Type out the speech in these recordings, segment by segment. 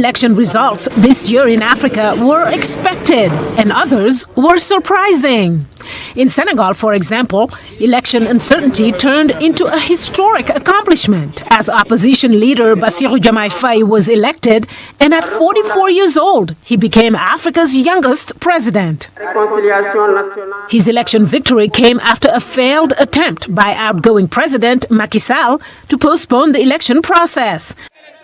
Election results this year in Africa were expected and others were surprising. In Senegal, for example, election uncertainty turned into a historic accomplishment as opposition leader Bassirou Diomaye Faye was elected, and at 44 years old, he became Africa's youngest president. His election victory came after a failed attempt by outgoing President Macky Sall to postpone the election process,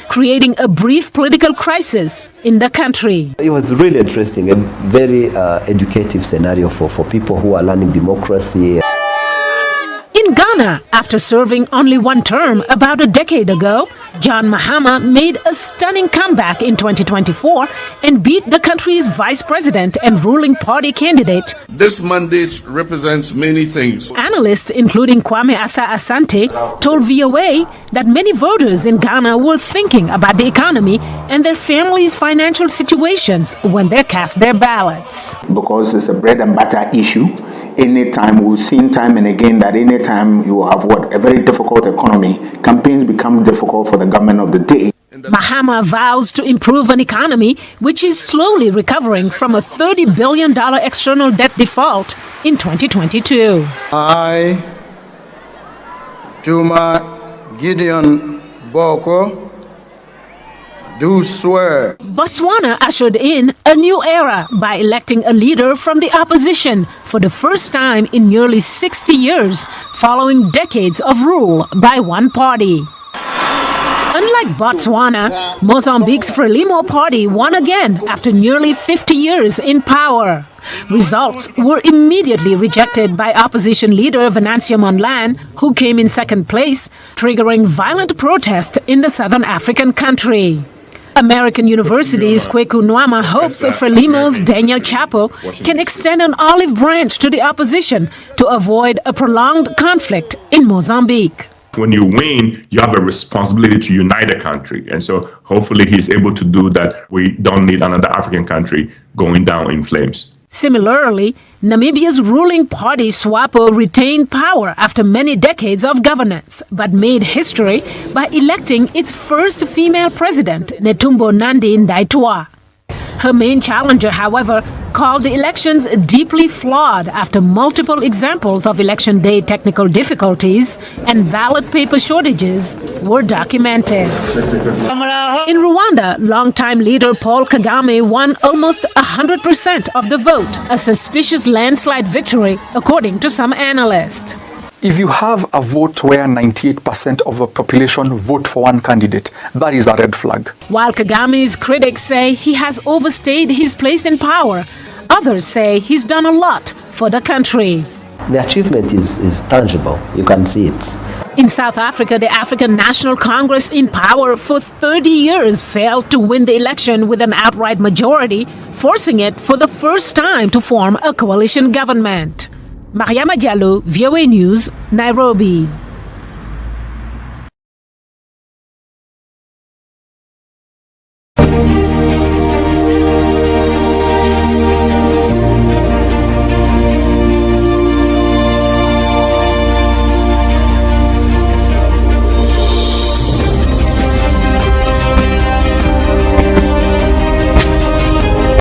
creating a brief political crisis in the country. It was really interesting, a very educative scenario for people who are learning democracy. In Ghana, after serving only one term about a decade ago, John Mahama made a stunning comeback in 2024 and beat the country's vice president and ruling party candidate. This mandate represents many things. Analysts, including Kwame Asa Asante, told year-VOA that many voters in Ghana were thinking about the economy and their families' financial situations when they cast their ballots. Because it's a bread and butter issue. Anytime, we've seen time and again that anytime you have a very difficult economy, campaigns become difficult for the government of the day. Mahama vows to improve an economy which is slowly recovering from a $30 billion external debt default in 2022. I, Juma Gideon Boko, do swear. Botswana ushered in a new era by electing a leader from the opposition for the first time in nearly 60 years, following decades of rule by one party. Unlike Botswana, Mozambique's Frelimo party won again after nearly 50 years in power. Results were immediately rejected by opposition leader Venancio Mondlane, who came in second place, triggering violent protest in the southern African country. American University's Kweku Nwama hopes Frelimo's Daniel Chapo can extend an olive branch to the opposition to avoid a prolonged conflict in Mozambique. When you win, you have a responsibility to unite the country. And so hopefully he's able to do that. We don't need another African country going down in flames. Similarly, Namibia's ruling party SWAPO retained power after many decades of governance, but made history by electing its first female president, Netumbo Nandi Ndaitwah. Her main challenger, however, called the elections deeply flawed after multiple examples of election day technical difficulties and ballot paper shortages were documented. In Rwanda, longtime leader Paul Kagame won almost 100% of the vote, a suspicious landslide victory, according to some analysts. If you have a vote where 98% of the population vote for one candidate, that is a red flag. While Kagame's critics say he has overstayed his place in power, others say he's done a lot for the country. The achievement is tangible. You can see it. In South Africa, the African National Congress, in power for 30 years, failed to win the election with an outright majority, forcing it for the first time to form a coalition government. Mariama Diallo, year-VOA News, Nairobi.